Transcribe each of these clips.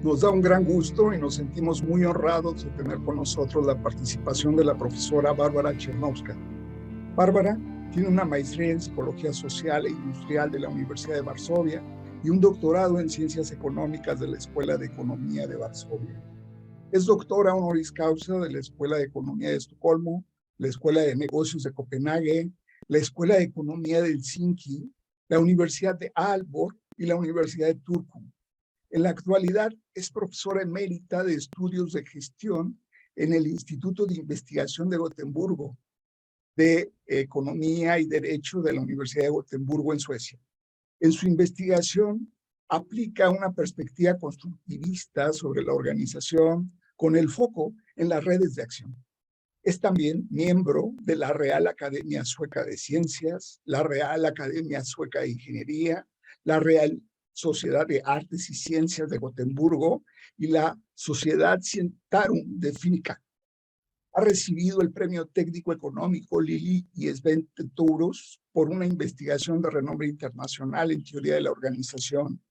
Nos da un gran gusto y nos sentimos muy honrados de tener con nosotros la participación de la profesora Bárbara Czarniawska. Bárbara tiene una maestría en Psicología Social e Industrial de la Universidad de Varsovia y un doctorado en Ciencias Económicas de la Escuela de Economía de Varsovia. Es doctora honoris causa de la Escuela de Economía de Estocolmo, la Escuela de Negocios de Copenhague, la Escuela de Economía de Helsinki, la Universidad de Aalborg y la Universidad de Turku. En la actualidad es profesora emérita de Estudios de Gestión en el Instituto de Investigación de Gotemburgo, de Economía y Derecho de la Universidad de Gotemburgo en Suecia. En su investigación aplica una perspectiva constructivista sobre la organización con el foco en las redes de acción. Es también miembro de la Real Academia Sueca de Ciencias, la Real Academia Sueca de Ingeniería, la Real Sociedad de Artes y Ciencias de Gotemburgo y la Sociedad Scientiarum de Finnmark. Ha recibido el Premio Técnico Económico Lili y Sven Touros por una investigación de renombre internacional en teoría de la organización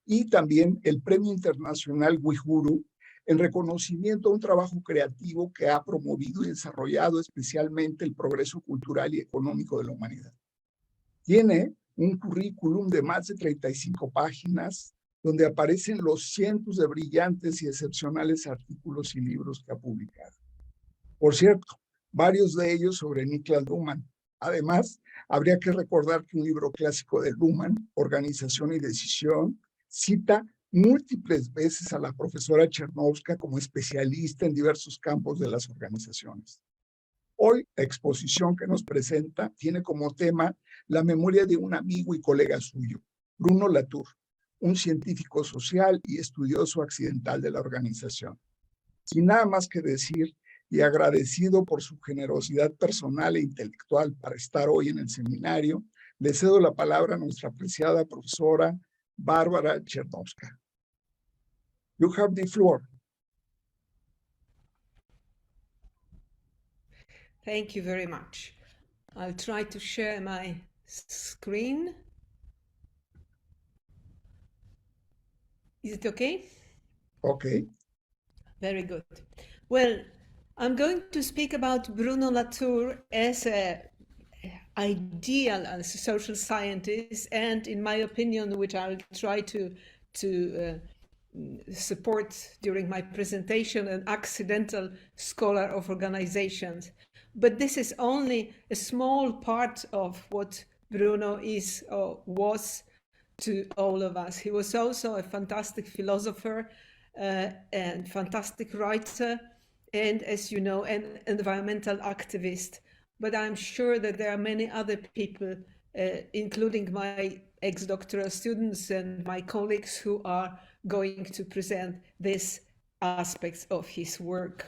y también el Premio Internacional Uijuru en reconocimiento a un trabajo creativo que ha promovido y desarrollado especialmente el progreso cultural y económico de la humanidad. Tiene un currículum de más de 35 páginas, donde aparecen los cientos de brillantes y excepcionales artículos y libros que ha publicado. Por cierto, varios de ellos sobre Niklas Luhmann. Además, habría que recordar que un libro clásico de Luhmann, Organización y Decisión, cita múltiples veces a la profesora Czarniawska como especialista en diversos campos de las organizaciones. Hoy, la exposición que nos presenta tiene como tema la memoria de un amigo y colega suyo, Bruno Latour, un científico social y estudioso accidental de la organización. Sin nada más que decir, y agradecido por su generosidad personal e intelectual para estar hoy en el seminario, le cedo la palabra a nuestra apreciada profesora Bárbara Czarniawska. You have the floor. Thank you very much. I'll try to share my screen. Is it okay? Okay. Very good. Well, I'm going to speak about Bruno Latour as an ideal as a social scientist, and in my opinion, which I'll try to support during my presentation, an accidental scholar of organizations. But this is only a small part of what Bruno is or was to all of us. He was also a fantastic philosopher and fantastic writer, and as you know, an environmental activist. But I'm sure that there are many other people, including my ex-doctoral students and my colleagues, who are going to present these aspects of his work.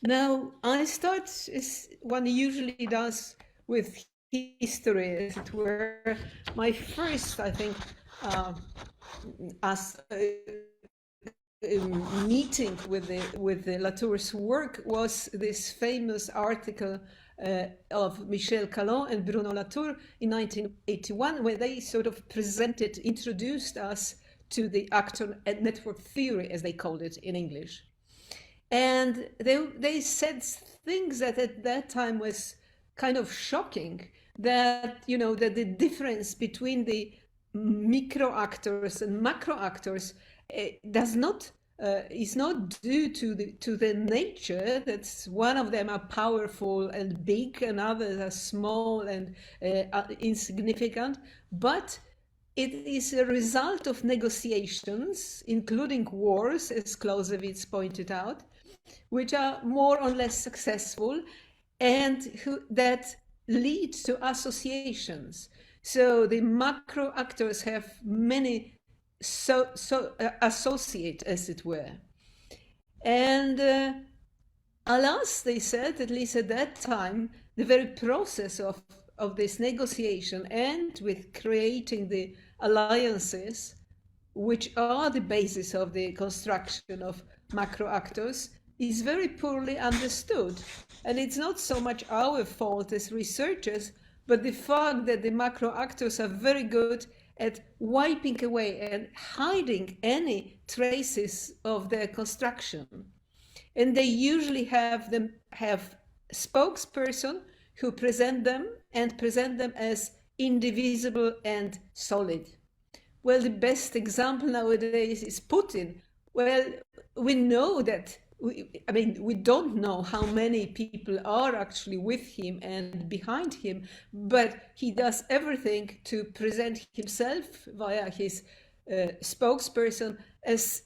Now, I start, as one usually does, with history, as it were. My first, I think, meeting with the Latour's work was this famous article of Michel Calon and Bruno Latour in 1981, where they sort of introduced us to the actor network theory, as they called it in English. And they said things that at that time was kind of shocking, that, you know, that the difference between the micro actors and macro actors is not due to the nature. That's one of them are powerful and big, and others are small and insignificant, but it is a result of negotiations, including wars, as Clausewitz pointed out, which are more or less successful and that lead to associations. So the macro actors have many associate, as it were. And alas, they said, at least at that time, the very process of this negotiation and with creating the alliances, which are the basis of the construction of macro actors, is very poorly understood. And it's not so much our fault as researchers, but the fact that the macro actors are very good at wiping away and hiding any traces of their construction. And they usually have spokesperson who present them as indivisible and solid. Well, the best example nowadays is Putin. Well, we know that, we don't know how many people are actually with him and behind him, but he does everything to present himself via his spokesperson as,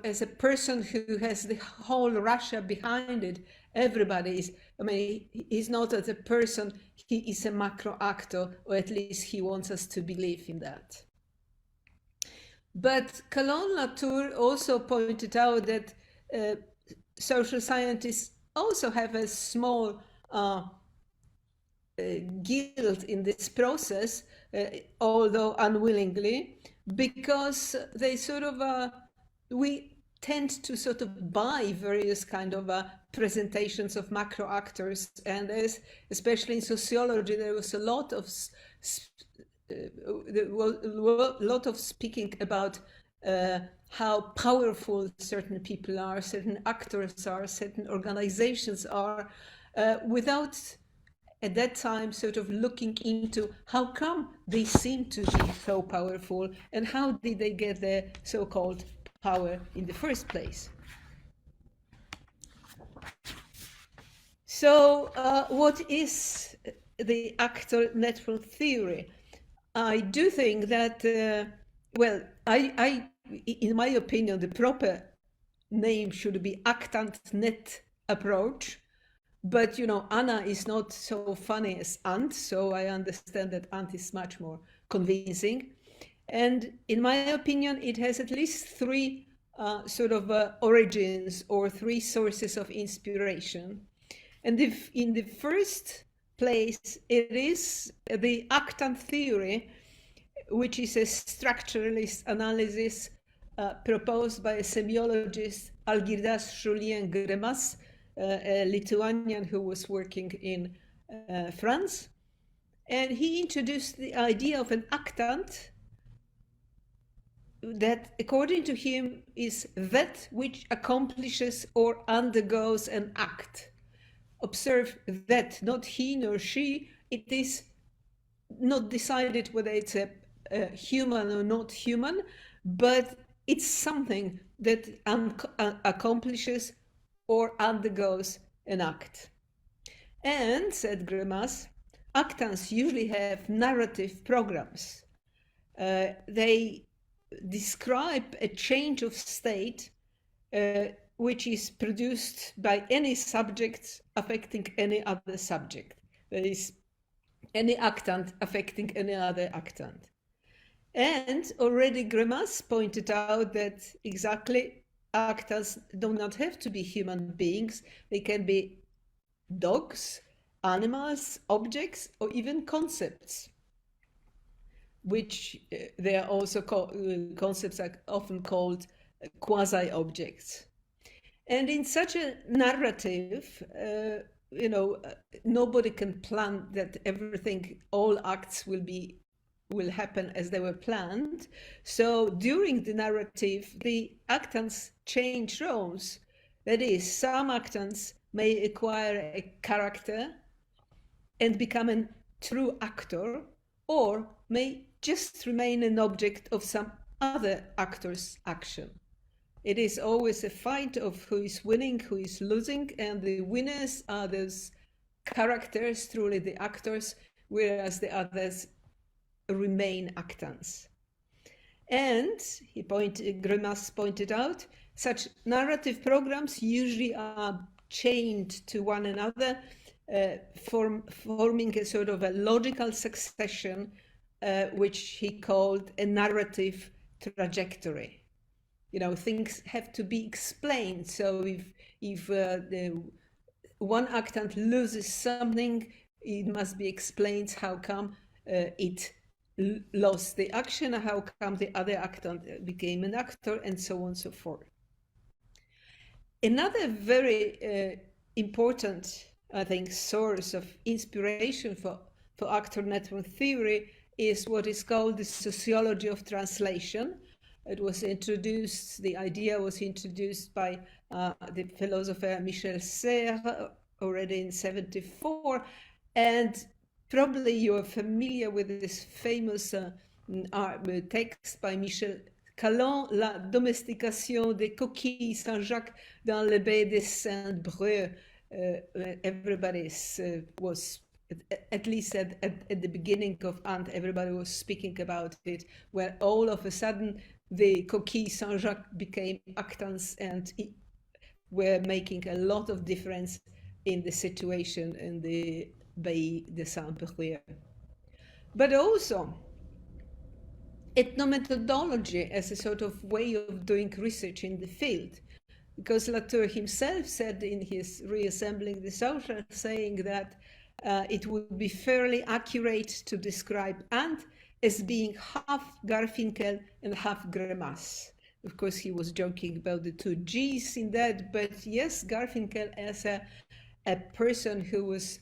as a person who has the whole Russia behind it. Everybody is, he's not as a person, he is a macro actor, or at least he wants us to believe in that. But Latour also pointed out that social scientists also have a small guilt in this process, although unwillingly, because they we tend to buy various kind of presentations of macro actors, and especially in sociology, there was a lot of speaking about how powerful certain people are, certain actors are, certain organizations are, without at that time looking into how come they seem to be so powerful and how did they get their so-called power in the first place. So what is the actor network theory? I do think that, in my opinion, the proper name should be actant net approach. But, Anna is not so funny as Ant, so I understand that Ant is much more convincing. And in my opinion, it has at least three origins or three sources of inspiration. And if in the first place, it is the actant theory, which is a structuralist analysis proposed by a semiologist, Algirdas Julien Gremas, a Lithuanian who was working in France. And he introduced the idea of an actant that, according to him, is that which accomplishes or undergoes an act. Observe that, not he nor she. It is not decided whether it's a human or not human, but it's something that accomplishes or undergoes an act. And, said Gremas, actants usually have narrative programs. They describe a change of state which is produced by any subject affecting any other subject. That is, any actant affecting any other actant. And already Gremas pointed out that exactly actors do not have to be human beings. They can be dogs, animals, objects, or even concepts, which they are also concepts are often called quasi-objects. And in such a narrative, nobody can plan that everything, all acts will happen as they were planned. So during the narrative, the actants change roles. That is, some actants may acquire a character and become a true actor, or may just remain an object of some other actor's action. It is always a fight of who is winning, who is losing, and the winners are those characters, truly the actors, whereas the others remain actants. And Gremas pointed out, such narrative programs usually are chained to one another, forming a sort of a logical succession, which he called a narrative trajectory. Things have to be explained. So if the one actant loses something, it must be explained how come it lost the action, how come the other actant became an actor, and so on and so forth. Another very important, I think, source of inspiration for actor network theory is what is called the sociology of translation. It was introduced, the idea was introduced by the philosopher Michel Serres already in 1974. And probably you're familiar with this famous text by Michel Callan, La domestication des coquilles Saint-Jacques dans le baie des Saint-Breu. Everybody was, at least at the beginning of Ant, everybody was speaking about it, where all of a sudden the coquilles Saint-Jacques became actants and were making a lot of difference in the situation in the Baie de Saint-Breu. But also ethnomethodology as a sort of way of doing research in the field. Because Latour himself said in his Reassembling the Social, saying that it would be fairly accurate to describe Ant as being half Garfinkel and half Greimas. Of course, he was joking about the two G's in that, but yes, Garfinkel as a person who was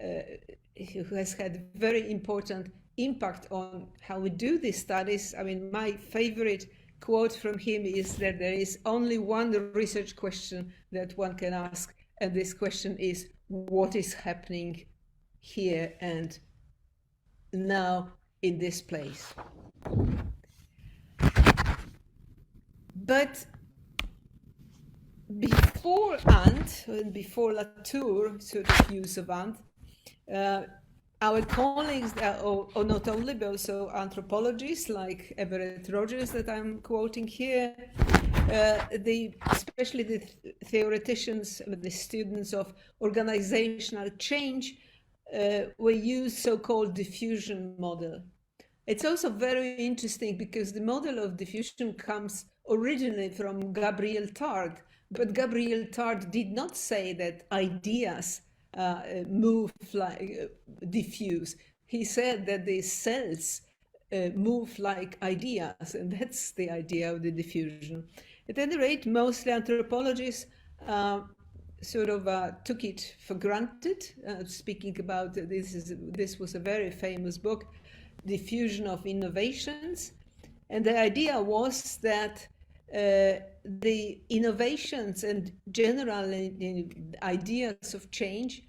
who has had very important impact on how we do these studies. I mean, my favorite quote from him is that there is only one research question that one can ask, and this question is, what is happening here and now in this place? But before Ant, and before Latour sort of use of Ant, our colleagues, or not only, but also anthropologists like Everett Rogers that I'm quoting here, especially the theoreticians, the students of organizational change, we use so-called diffusion model. It's also very interesting because the model of diffusion comes originally from Gabriel Tard, but Gabriel Tard did not say that ideas move like diffuse. He said that the cells move like ideas, and that's the idea of the diffusion. At any rate, mostly anthropologists sort of took it for granted. Speaking about this was a very famous book, Diffusion of Innovations, and the idea was that the innovations and general ideas of change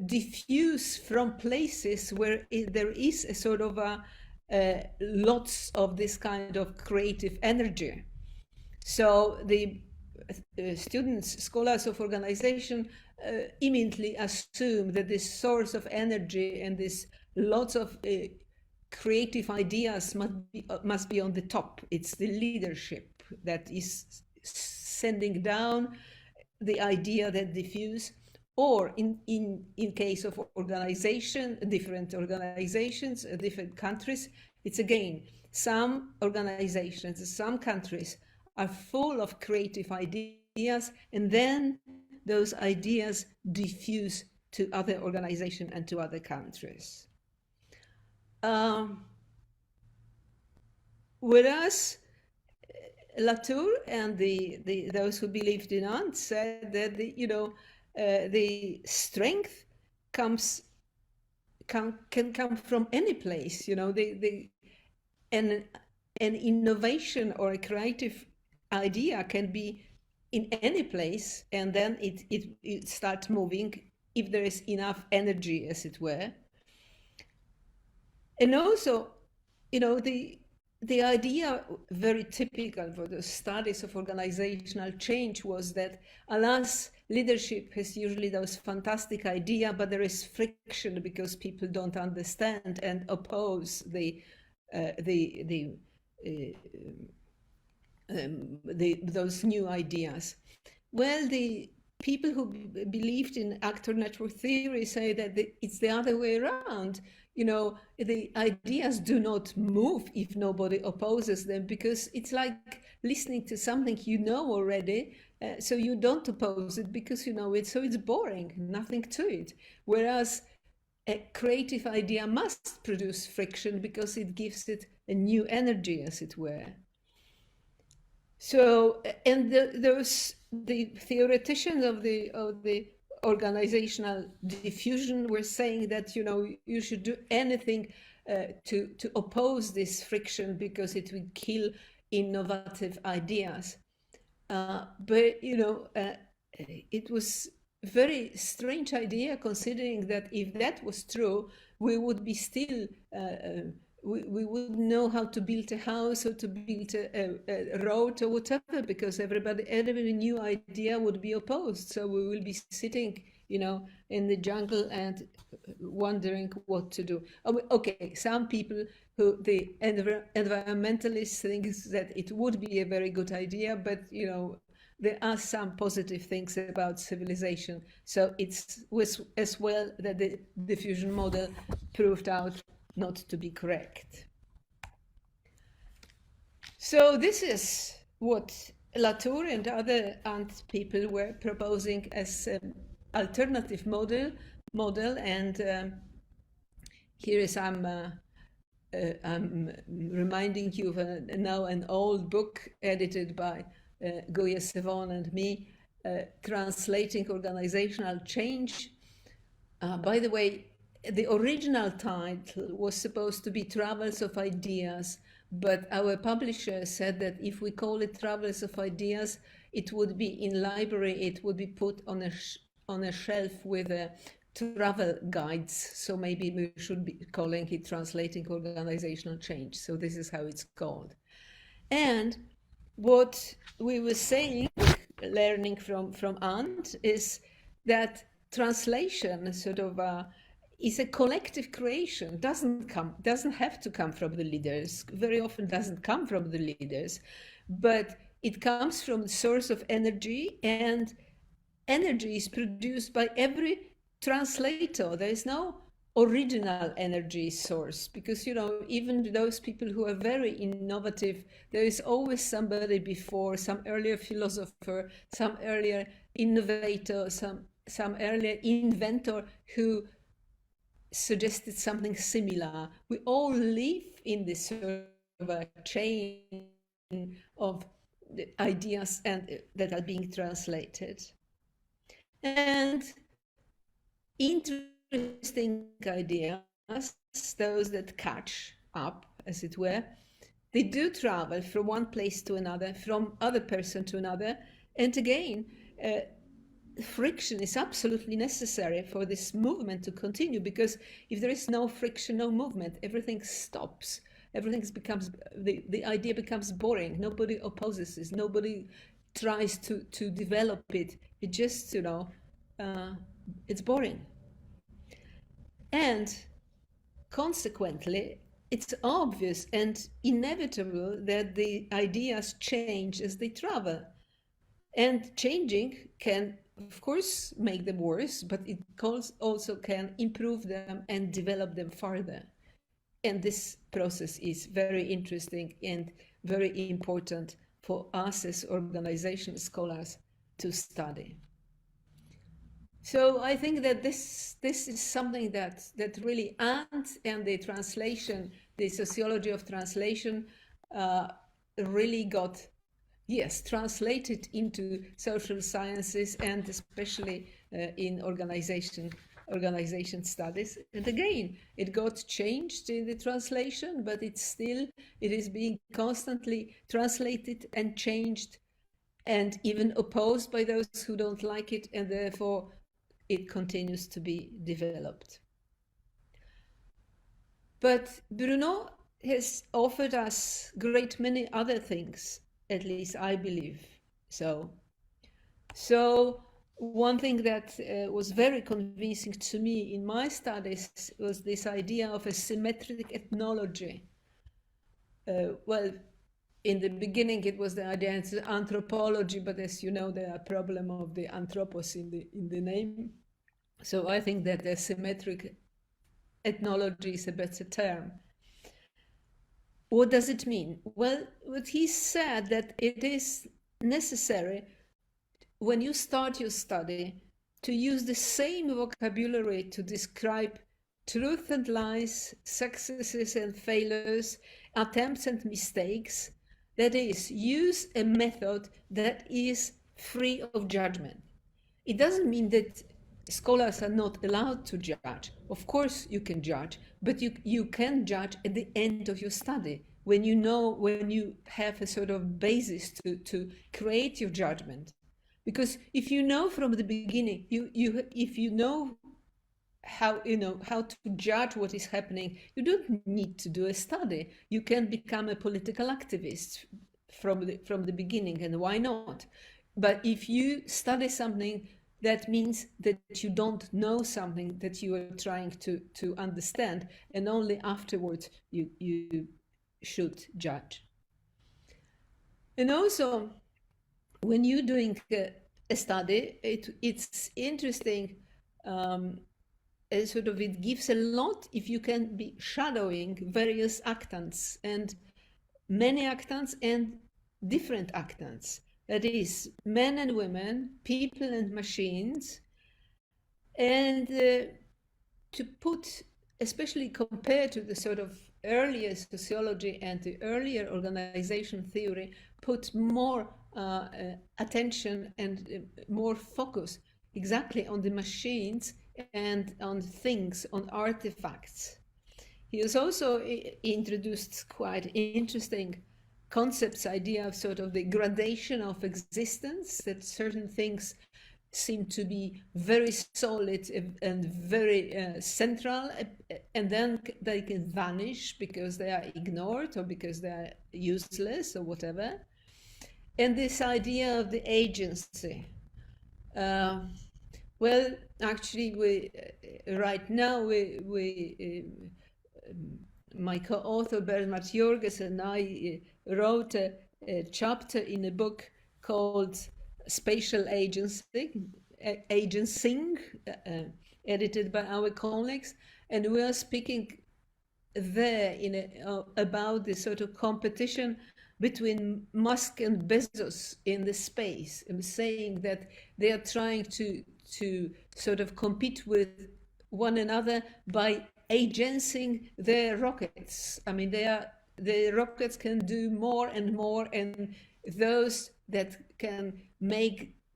diffuse from places where there is a sort of lots of this kind of creative energy. So the students, scholars of organization, immediately assume that this source of energy and this lots of creative ideas must be on the top. It's the leadership that is sending down the idea that diffuse. Or in case of organization, different organizations, different countries, it's again, some organizations, some countries are full of creative ideas, and then those ideas diffuse to other organizations and to other countries. Whereas Latour and those who believed in Ant said that the strength can come from any place. An innovation or a creative idea can be in any place, and then it starts moving if there is enough energy, as it were. And also, the idea very typical for the studies of organizational change was that, alas, leadership has usually those fantastic ideas, but there is friction because people don't understand and oppose those new ideas. Well, the people who believed in actor network theory say that it's the other way around. The ideas do not move if nobody opposes them, because it's like listening to something you know already, so you don't oppose it because you know it, so it's boring, nothing to it. Whereas a creative idea must produce friction because it gives it a new energy, as it were. So, and the theoreticians of the organizational diffusion were saying that you should do anything to oppose this friction because it would kill innovative ideas. But it was a very strange idea, considering that if that was true, we would be still we wouldn't know how to build a house or to build a road or whatever, because every new idea would be opposed. So we will be sitting, in the jungle and wondering what to do. Okay, some people the environmentalists think that it would be a very good idea, but there are some positive things about civilization. So it was as well that the diffusion model proved out not to be correct. So this is what Latour and other people were proposing as an alternative model, and here is I'm reminding you of now an old book edited by Goya Sevon and me, Translating Organizational Change. By the way, the original title was supposed to be Travels of Ideas, but our publisher said that if we call it Travels of Ideas, it would be in library, it would be put on a shelf with travel guides. So maybe we should be calling it Translating Organizational Change. So this is how it's called. And what we were saying, learning from Ant, is that translation sort of is a collective creation. Doesn't have to come from the leaders. Very often doesn't come from the leaders, but it comes from the source of energy, and energy is produced by every translator. There is no original energy source, because even those people who are very innovative, there is always somebody before, some earlier philosopher, some earlier innovator, some earlier inventor who suggested something similar. We all live in this sort of a chain of ideas and that are being translated. And interesting ideas, those that catch up, as it were, they do travel from one place to another, from other person to another. And again, friction is absolutely necessary for this movement to continue, because if there is no friction, no movement, everything stops. The idea becomes boring. Nobody opposes this. Nobody tries to develop it. It just, it's boring. And consequently, it's obvious and inevitable that the ideas change as they travel. And changing can, of course, make them worse, but it also can improve them and develop them further. And this process is very interesting and very important for us as organization scholars to study. So I think that this is something that really Ant and the translation, the sociology of translation, really got, translated into social sciences, and especially in organization studies. And again, it got changed in the translation, but it is being constantly translated and changed, and even opposed by those who don't like it, and therefore it continues to be developed. But Bruno has offered us great many other things, at least I believe so. So one thing that was very convincing to me in my studies was this idea of a symmetric ethnology. Well, in the beginning it was the idea of anthropology, but as you know, there are problem of the anthropos in the name. So I think that the symmetric ethnology is a better term. What does it mean? Well, what he said, that it is necessary when you start your study to use the same vocabulary to describe truth and lies, successes and failures, attempts and mistakes. That is, use a method that is free of judgment. It doesn't mean that scholars are not allowed to judge. Of course you can judge, but you can judge at the end of your study, when you have a sort of basis to create your judgment. Because if you know from the beginning, if you know how to judge what is happening, you don't need to do a study. You can become a political activist from the beginning, and why not? But if you study something, that means that you don't know something that you are trying to understand, and only afterwards you should judge. And also, when you're doing a study, it's interesting. Sort of, it gives a lot if you can be shadowing various actants, and many actants and different actants. That is, men and women, people and machines, and to put, especially compared to the sort of earlier sociology and the earlier organization theory, put more attention and more focus exactly on the machines and on things, on artifacts. He has also introduced quite interesting concepts, idea of sort of the gradation of existence, that certain things seem to be very solid and very central, and then they can vanish because they are ignored or because they are useless or whatever. And this idea of the agency. Well, actually, right now, my co-author Bernhard Jorges and I wrote a chapter in a book called Spatial Agency, Agencing, edited by our colleagues, and we are speaking there about the sort of competition between Musk and Bezos in the space, and saying that they are trying to sort of compete with one another by agencing their rockets. I mean, the rockets can do more and more, and those that can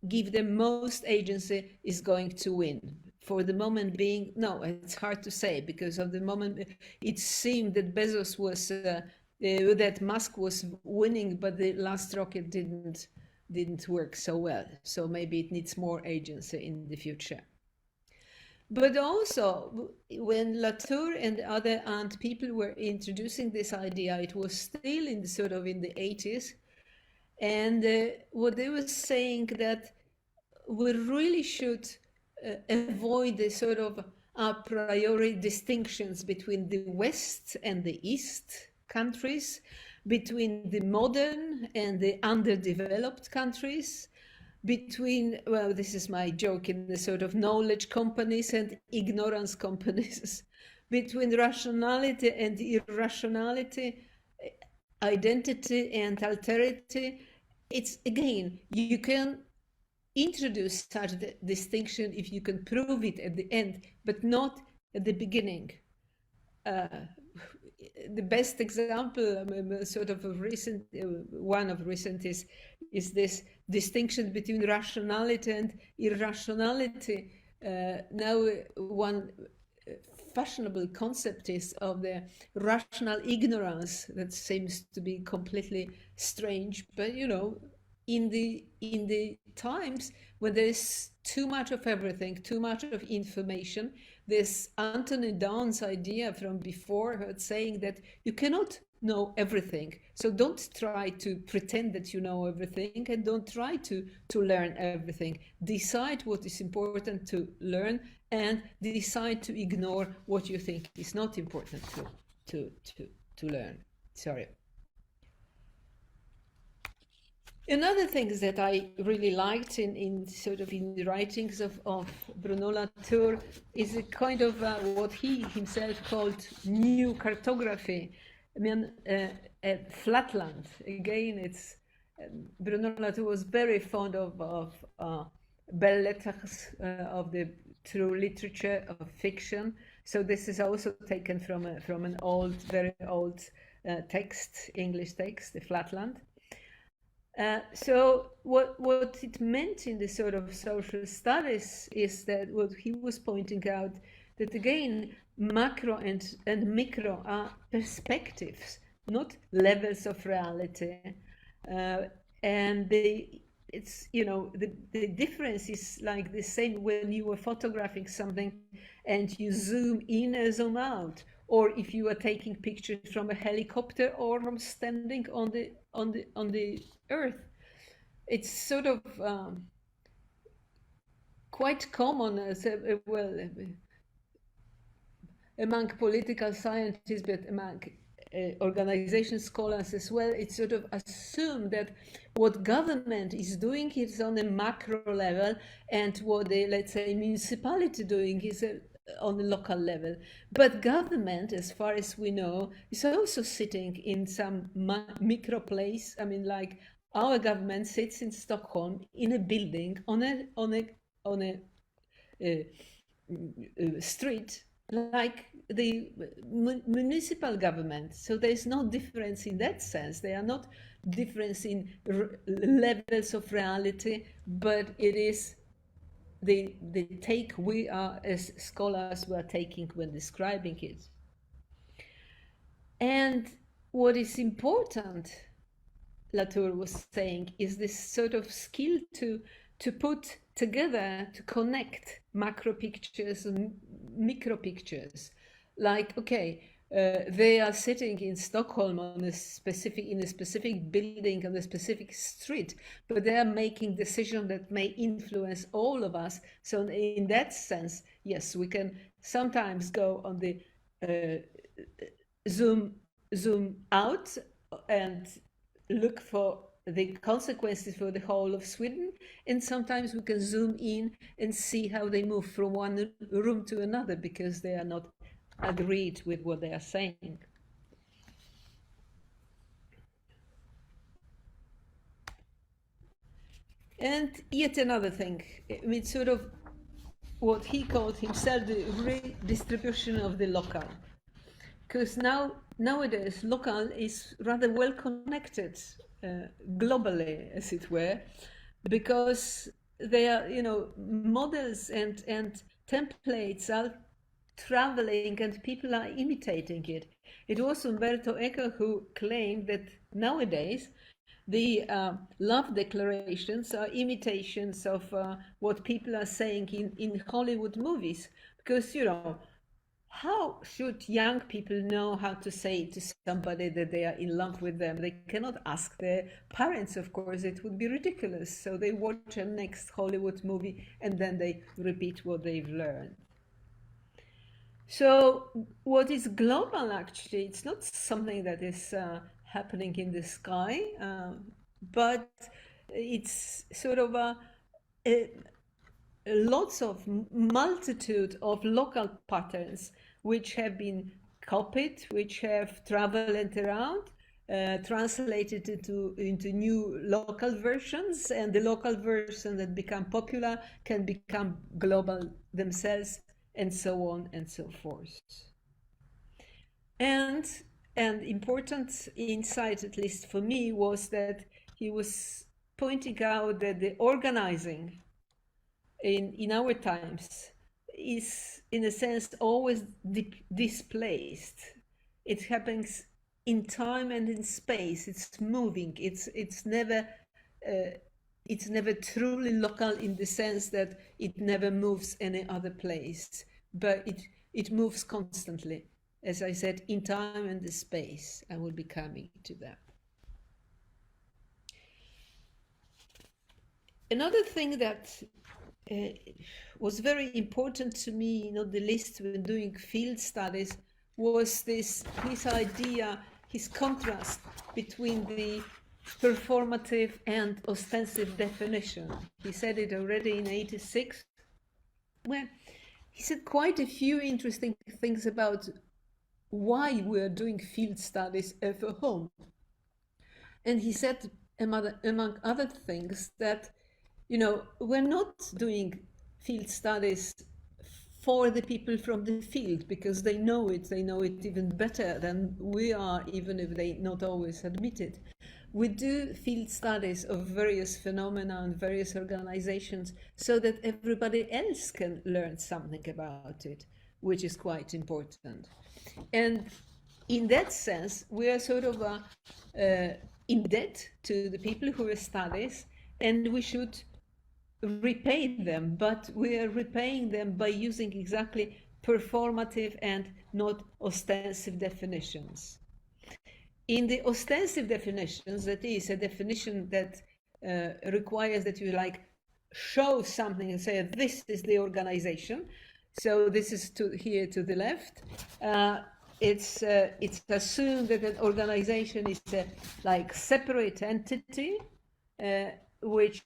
give them most agency is going to win. For the moment being, no, it's hard to say, because of the moment it seemed that Bezos was that Musk was winning, but the last rocket didn't work so well. So maybe it needs more agency in the future. But also, when Latour and other ant people were introducing this idea, it was still in the 80s, and what they were saying that we really should avoid the sort of a priori distinctions between the West and the East countries, between the modern and the underdeveloped countries, between, well, this is my joke, in the sort of knowledge companies and ignorance companies, between rationality and irrationality, identity and alterity. It's, again, you can introduce such a distinction if you can prove it at the end, but not at the beginning. The best example, sort of one of recent is this distinction between rationality and irrationality. Now, one fashionable concept is of the rational ignorance that seems to be completely strange, but in the times when there is too much of everything, too much of information, this Anthony Down's idea from before, saying that you cannot know everything. So don't try to pretend that you know everything, and don't try to learn everything. Decide what is important to learn, and decide to ignore what you think is not important to learn. Sorry. Another thing that I really liked in the writings of Bruno Latour is a kind of what he himself called new cartography. I mean, flatland. Again, it's Bruno Latour was very fond of belles lettres, of the true literature of fiction. So this is also taken from an old, very old text, English text, the Flatland. So what it meant in the sort of social studies is that what he was pointing out, that again, macro and micro are perspectives, not levels of reality. And it's, you know, the difference is like the same when you were photographing something and you zoom in and zoom out, or if you are taking pictures from a helicopter or from standing on the earth. It's sort of quite common as among political scientists, but among organization scholars as well. It's sort of assumed that what government is doing is on a macro level, and what the, let's say, municipality doing is on a local level. But government, as far as we know, is also sitting in some micro place. I mean, like our government sits in Stockholm in a building on a street like the municipal government. So there's no difference in that sense. They are not difference in levels of reality, but it is the take we are as scholars were taking when describing it. And what is important, Latour was saying, is this sort of skill to put together, to connect macro pictures and micro pictures. Like, okay, they are sitting in Stockholm on in a specific building on a specific street, but they are making decisions that may influence all of us. So in that sense, yes, we can sometimes go on the zoom out and look for the consequences for the whole of Sweden, and sometimes we can zoom in and see how they move from one room to another because they are not agreed with what they are saying. And yet another thing, I mean, sort of what he called himself the redistribution of the local. Because nowadays local is rather well connected globally, as it were, because they are, you know, models and templates are traveling and people are imitating it. It was Umberto Eco who claimed that nowadays the love declarations are imitations of what people are saying in Hollywood movies, because, you know, how should young people know how to say to somebody that they are in love with them? They cannot ask their parents, of course, it would be ridiculous. So they watch a next Hollywood movie and then they repeat what they've learned. So what is global, actually, it's not something that is happening in the sky, but it's sort of lots of multitude of local patterns which have been copied, which have traveled around, translated into new local versions, and the local version that become popular can become global themselves, and so on and so forth. And an important insight, at least for me, was that he was pointing out that the organizing in our times is, in a sense, always displaced. It happens in time and in space. It's moving. It's never truly local in the sense that it never moves any other place, but it moves constantly. As I said, in time and the space. I will be coming to that. Another thing that was very important to me, not the least when doing field studies, was his idea, his contrast between the performative and ostensive definition. He said it already in '86, where he said quite a few interesting things about why we are doing field studies at home. And he said, among other things, that, you know, we're not doing field studies for the people from the field because they know it even better than we are, even if they not always admit it. we do field studies of various phenomena and various organizations so that everybody else can learn something about it, which is quite important. And in that sense, we are sort of in debt to the people who study, and we should repay them, but we are repaying them by using exactly performative and not ostensive definitions. In the ostensive definitions, that is a definition that requires that you like show something and say this is the organization. So this is here to the left. It's assumed that an organization is a like separate entity, which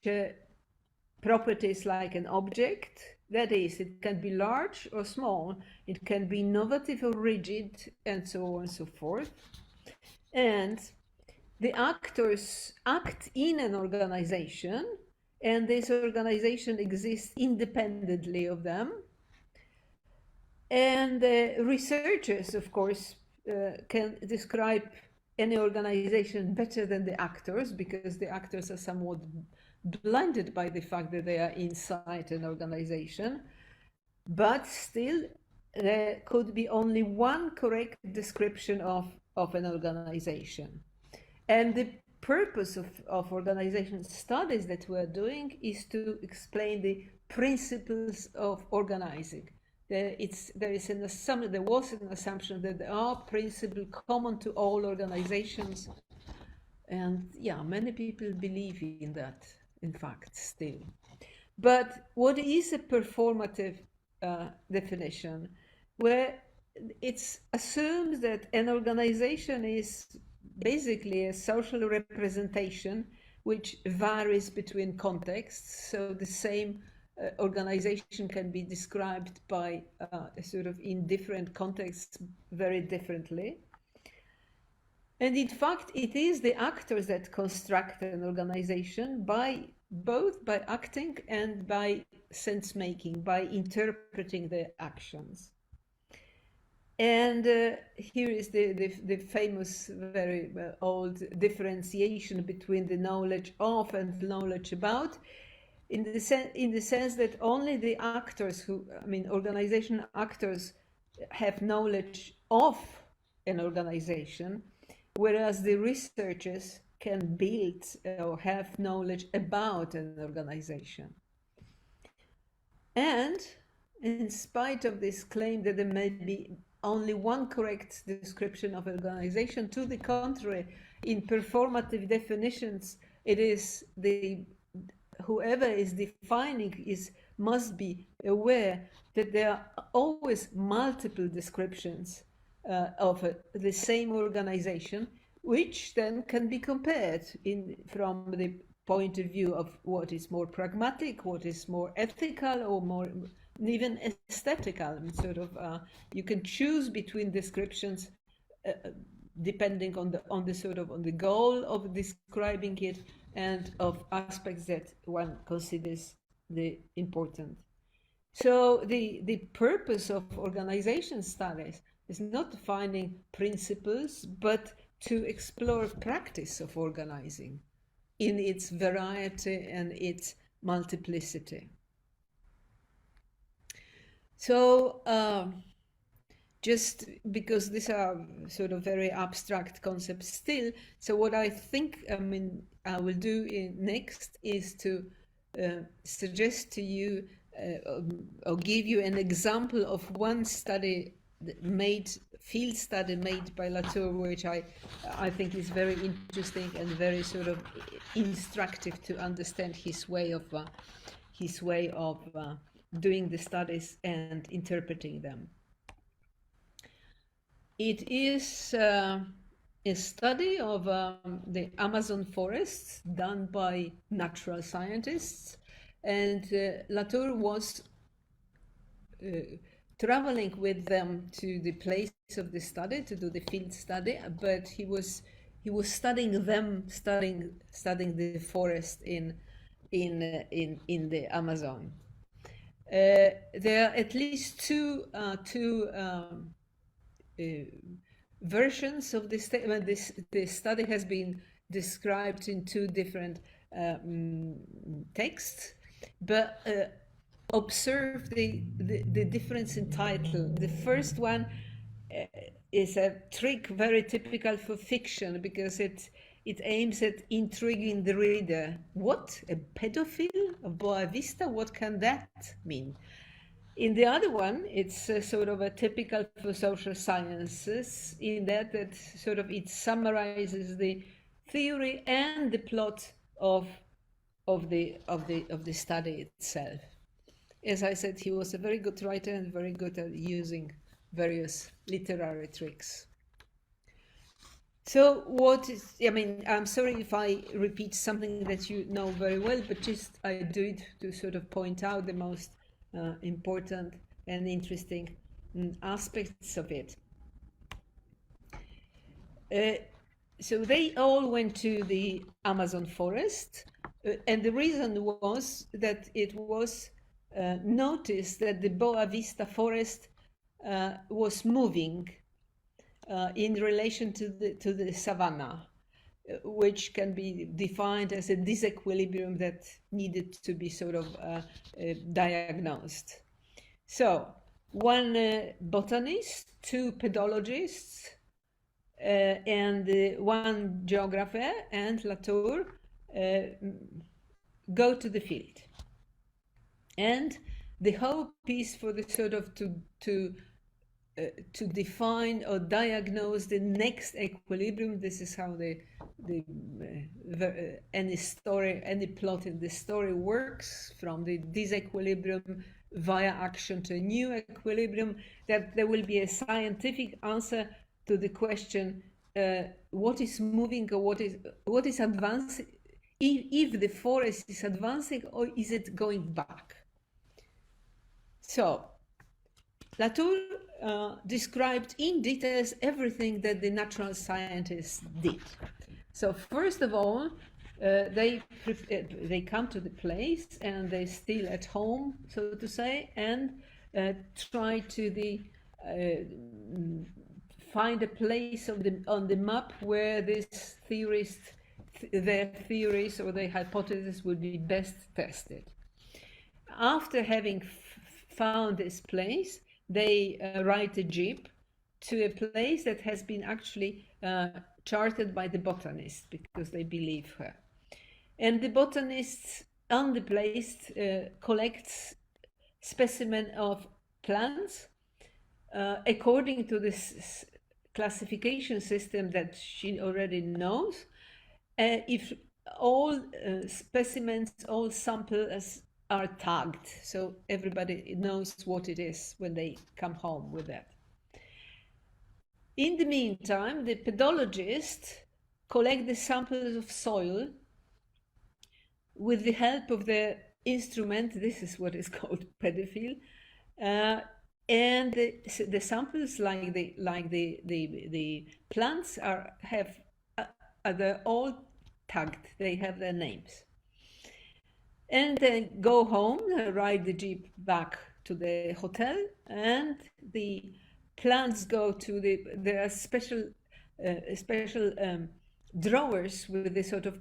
properties like an object. That is, it can be large or small. It can be innovative or rigid, and so on and so forth. And the actors act in an organization, and this organization exists independently of them. And researchers, of course, can describe any organization better than the actors, because the actors are somewhat blinded by the fact that they are inside an organization. But still, there could be only one correct description of an organization. And the purpose of organization studies that we're doing is to explain the principles of organizing. There was an assumption that there are principles common to all organizations. And yeah, many people believe in that, in fact, still. But what is a performative definition? Where it assumes that an organization is basically a social representation which varies between contexts. So the same organization can be described by sort of in different contexts very differently. And in fact, it is the actors that construct an organization both by acting and by sense making, by interpreting their actions. And here is the famous, very old differentiation between the knowledge of and knowledge about, in the sense that only the actors organization actors have knowledge of an organization, whereas the researchers can build or have knowledge about an organization. And in spite of this claim that there may be only one correct description of organization, to the contrary, in performative definitions, it is whoever is defining must be aware that there are always multiple descriptions of the same organization, which then can be compared from the point of view of what is more pragmatic, what is more ethical, or more even aesthetical. You can choose between descriptions depending on the goal of describing it and of aspects that one considers the important. So the purpose of organization studies is not finding principles, but to explore practice of organizing in its variety and its multiplicity. So just because these are sort of very abstract concepts still, so what I think I will do next is to suggest to you or give you an example of one field study made by Latour, which I think is very interesting and very sort of instructive to understand his way of doing the studies and interpreting them. It is a study of the Amazon forests done by natural scientists, and Latour was traveling with them to the place of the study to do the field study, but he was studying the forest in the Amazon. There are at least two versions of this. The study has been described in two different texts, but observe the difference in title. The first one is a trick very typical for fiction, because it aims at intriguing the reader. What? A pedophile? A Boa Vista? What can that mean? In the other one, it's sort of a typical for social sciences, in that sort of it summarizes the theory and the plot of the study itself. As I said, he was a very good writer and very good at using various literary tricks. So I'm sorry if I repeat something that you know very well, but just I do it to sort of point out the most important and interesting aspects of it. So they all went to the Amazon forest, and the reason was that it was noticed that the Boa Vista forest was moving in relation to the savanna, which can be defined as a disequilibrium that needed to be sort of diagnosed. So one botanist, two pedologists, and one geographer, and Latour, go to the field. And the hope is for the sort of to define or diagnose the next equilibrium. This is how any plot in the story works, from the disequilibrium via action to a new equilibrium, that there will be a scientific answer to the question, what is moving, or what is advancing, if the forest is advancing or is it going back. So Latour described in details everything that the natural scientists did. So first of all, they come to the place, and they still at home, so to say, and try to find a place on the map where their theories or their hypotheses would be best tested. After having found this place, they ride a jeep to a place that has been actually charted by the botanist, because they believe her. And the botanist on the place collects specimen of plants according to this classification system that she already knows. If all specimens, all samples are tagged, so everybody knows what it is when they come home with that. In the meantime, the pedologists collect the samples of soil with the help of the instrument. This is what is called pedophile, and the samples, like the plants, they're all tagged. They have their names. And then go home, ride the jeep back to the hotel, and the plants go to there are special drawers with the sort of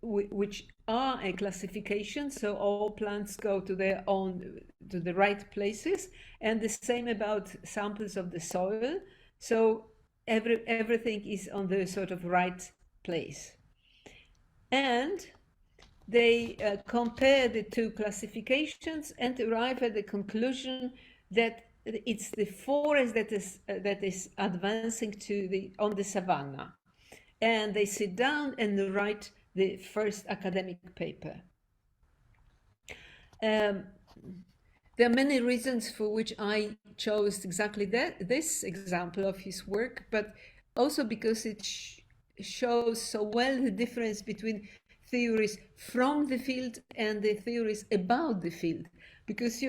which are a classification. So all plants go to the right places, and the same about samples of the soil. So everything is on the sort of right place, and they compare the two classifications and arrive at the conclusion that it's the forest that is advancing on the savanna, and they sit down and write the first academic paper. There are many reasons for which I chose exactly this example of his work, but also because it shows so well the difference between theories from the field and the theories about the field. Because,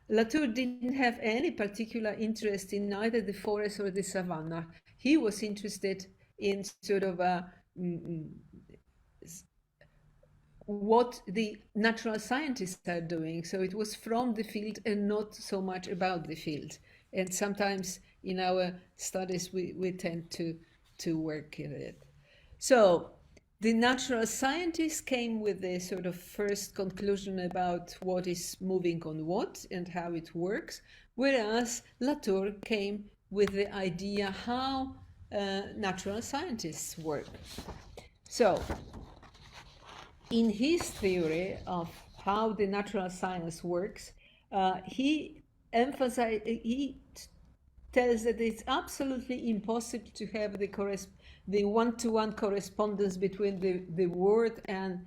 Latour didn't have any particular interest in either the forest or the savanna. He was interested in sort of what the natural scientists are doing. So it was from the field and not so much about the field. And sometimes in our studies, we tend to work in it. So the natural scientists came with the sort of first conclusion about what is moving on what and how it works, whereas Latour came with the idea how natural scientists work. So, in his theory of how the natural science works, he tells that it's absolutely impossible to have the one-to-one correspondence between the word and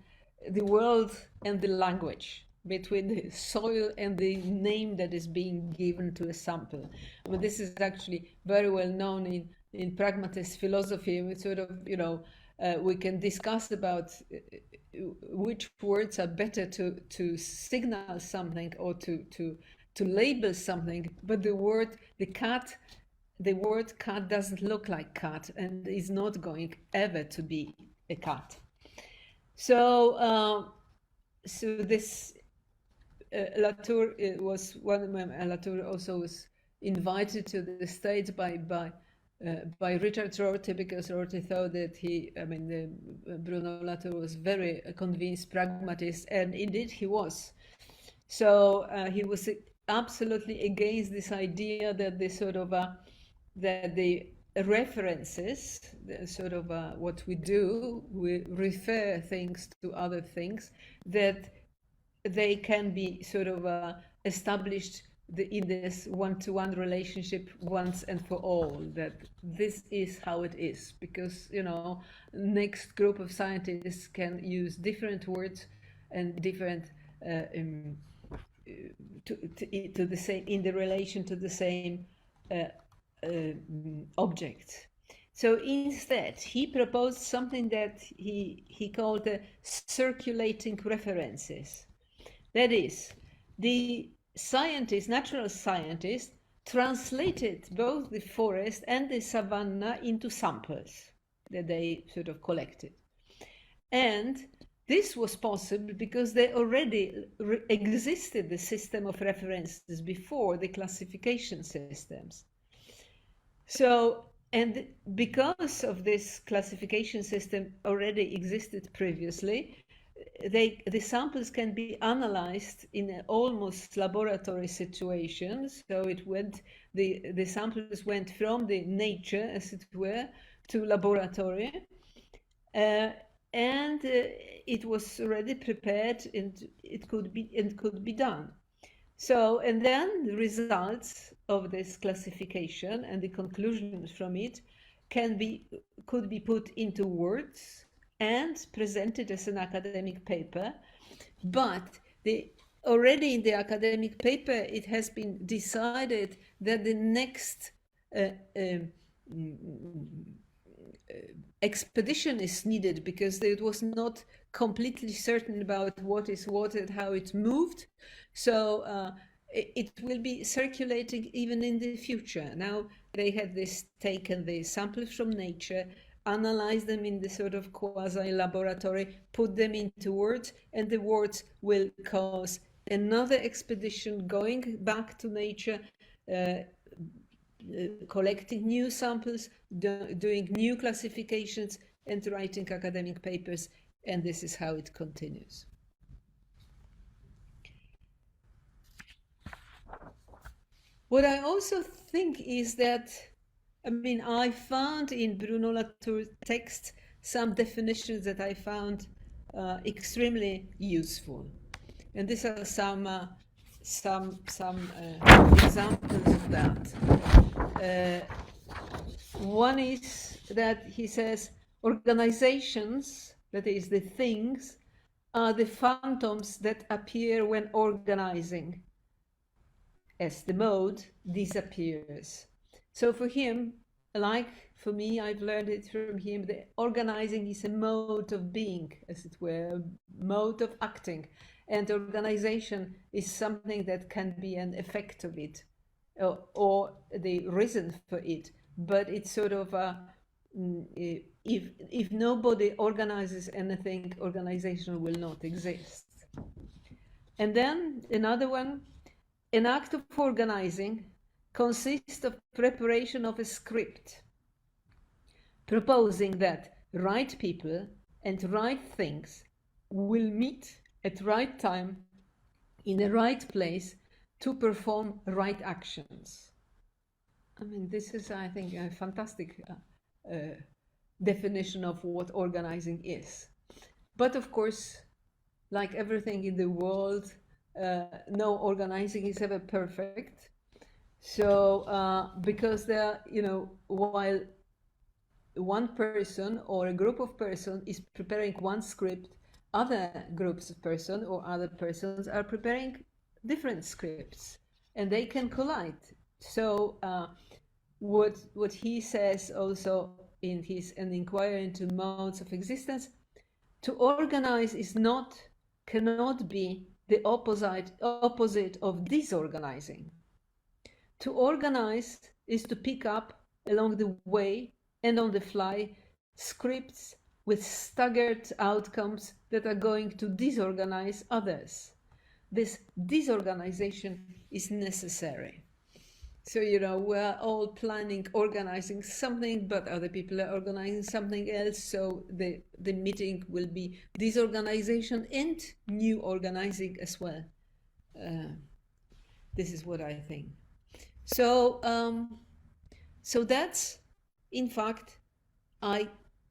the world and the language, between the soil and the name that is being given to a sample. I mean, this is actually very well known in pragmatist philosophy. We sort of, we can discuss about which words are better to signal something or to label something, but the word cat doesn't look like cat and is not going ever to be a cat. So this Latour was one of them. Latour also was invited to the States by Richard Rorty, because Rorty thought that Bruno Latour was very convinced pragmatist, and indeed he was. So he was absolutely against this idea that the sort of that the references, what we do, we refer things to other things, that they can be sort of established in this one-to-one relationship once and for all, that this is how it is, because next group of scientists can use different words and different to the same, in the relation to the same object. So instead, he proposed something that he called the circulating references. That is, the natural scientists, translated both the forest and the savanna into samples that they sort of collected. And this was possible because they already existed, the system of references, before the classification systems. So, and because of this classification system already existed previously, the samples can be analyzed in almost laboratory situations. So the samples went from the nature, as it were, to laboratory, and it was already prepared, and it could be done. So, and then the results of this classification and the conclusions from it could be put into words and presented as an academic paper. But already in the academic paper, it has been decided that the next expedition is needed, because it was not completely certain about what is what and how it moved. So it will be circulating even in the future. Now they have taken the samples from nature, analyze them in the sort of quasi-laboratory, put them into words, and the words will cause another expedition going back to nature, collecting new samples, doing new classifications, and writing academic papers, and this is how it continues. What I also think is that, I found in Bruno Latour's text some definitions that I found extremely useful, and these are some examples of that. One is that he says organizations, that is the things, are the phantoms that appear when organizing, as the mode disappears. So for him, like for me, I've learned it from him, the organizing is a mode of being, as it were, a mode of acting, and organization is something that can be an effect of it, or the reason for it. But it's sort of if nobody organizes anything, organization will not exist. And then another one, an act of organizing consists of preparation of a script, proposing that right people and right things will meet at right time in the right place to perform right actions. I mean, this is, I think, a fantastic definition of what organizing is. But of course, like everything in the world, no organizing is ever perfect. So because there, while one person or a group of persons is preparing one script, other groups of persons or other persons are preparing different scripts, and they can collide. So what he says also in his An Inquiry into Modes of Existence, to organize cannot be the opposite of disorganizing. To organize is to pick up along the way and on the fly scripts with staggered outcomes that are going to disorganize others. This disorganization is necessary. So, we're all planning, organizing something, but other people are organizing something else. So the meeting will be disorganization and new organizing as well. This is what I think. So, so that's, in fact, I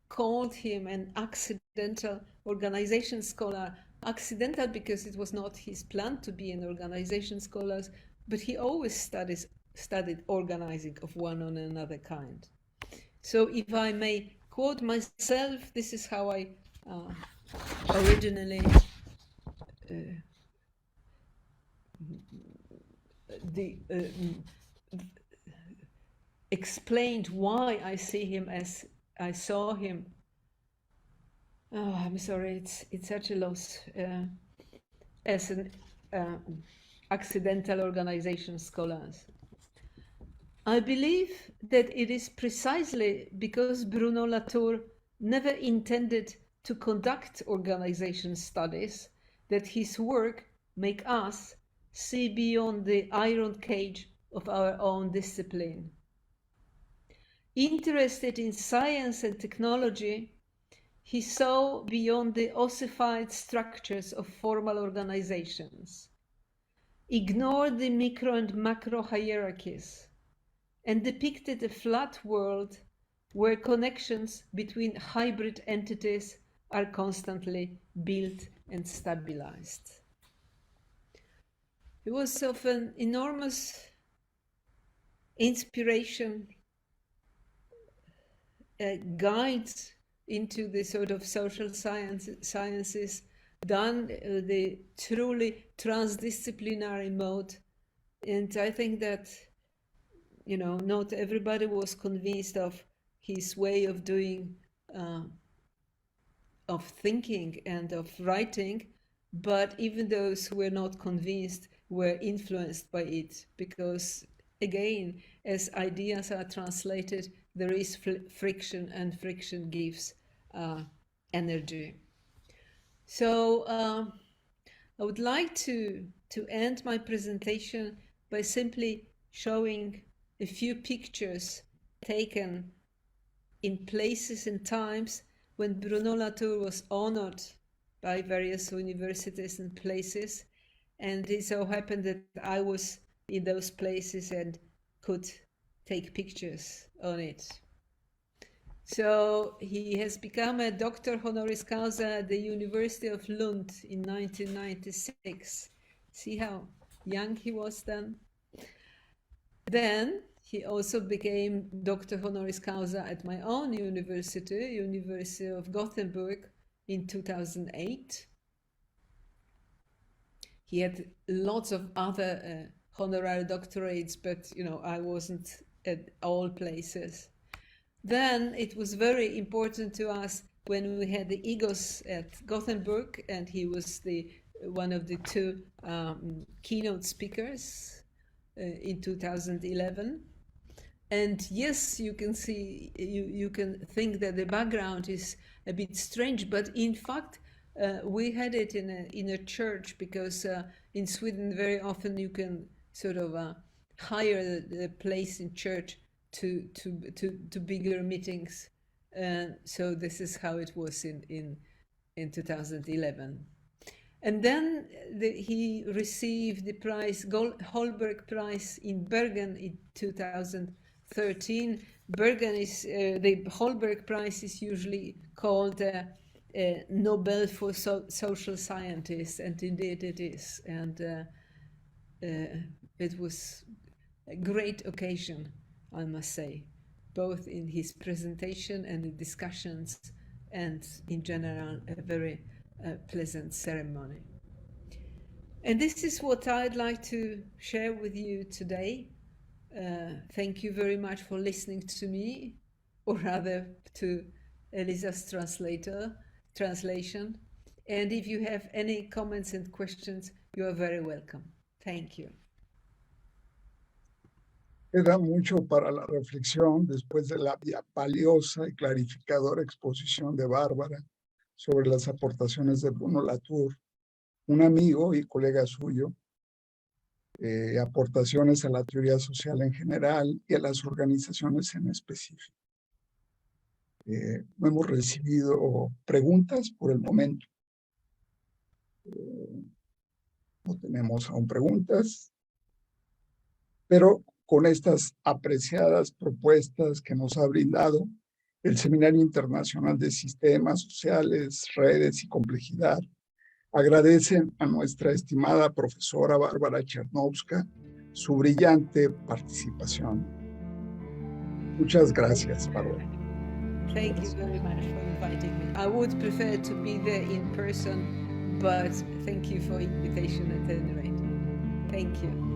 called him an accidental organization scholar. Accidental because it was not his plan to be an organization scholar, but he always studied organizing of one or another kind. So if I may quote myself, this is how I originally explained why I see him as I saw him. Oh, I'm sorry, it's such a loss. As an accidental organization scholar. I believe that it is precisely because Bruno Latour never intended to conduct organization studies that his work make us see beyond the iron cage of our own discipline. Interested in science and technology, he saw beyond the ossified structures of formal organizations, ignored the micro and macro hierarchies, and depicted a flat world where connections between hybrid entities are constantly built and stabilized. It was of an enormous inspiration, guides into the sort of social sciences done the truly transdisciplinary mode. And I think that, not everybody was convinced of his way of doing, of thinking and of writing, but even those who were not convinced were influenced by it, because again, as ideas are translated, there is friction, and friction gives energy. So I would like to end my presentation by simply showing a few pictures taken in places and times when Bruno Latour was honored by various universities and places. And it so happened that I was in those places and could take pictures on it. So he has become a doctor honoris causa at the University of Lund in 1996. See how young he was then? Then he also became doctor honoris causa at my own university, University of Gothenburg, in 2008. He had lots of other honorary doctorates, but I wasn't at all places. Then it was very important to us when we had the EGOS at Gothenburg, and he was one of the two keynote speakers in 2011. And yes, you can see, you can think that the background is a bit strange, but in fact, we had it in a church, because in Sweden very often you can sort of hire the place in church to bigger meetings So this is how it was in 2011. And then he received the prize, Holberg Prize in Bergen in 2013. Bergen is, the Holberg Prize is usually called Nobel for Social Scientists, and indeed it is. And it was a great occasion, I must say, both in his presentation and the discussions, and in general, a very pleasant ceremony. And this is what I'd like to share with you today. Thank you very much for listening to me, or rather to Elisa's translation. And if you have any comments and questions, you are very welcome. Thank you. Queda mucho para la reflexión después de la valiosa y clarificadora exposición de Bárbara sobre las aportaciones de Bruno Latour, un amigo y colega suyo, aportaciones a la teoría social en general y a las organizaciones en específico. No hemos recibido preguntas por el momento. No tenemos aún preguntas, pero con estas apreciadas propuestas que nos ha brindado el Seminario Internacional de Sistemas Sociales, Redes y Complejidad, agradecen a nuestra estimada profesora Bárbara Czarniawska su brillante participación. Muchas gracias, Bárbara. Thank you very much for inviting me. I would prefer to be there in person, but thank you for the invitation at any rate. Thank you.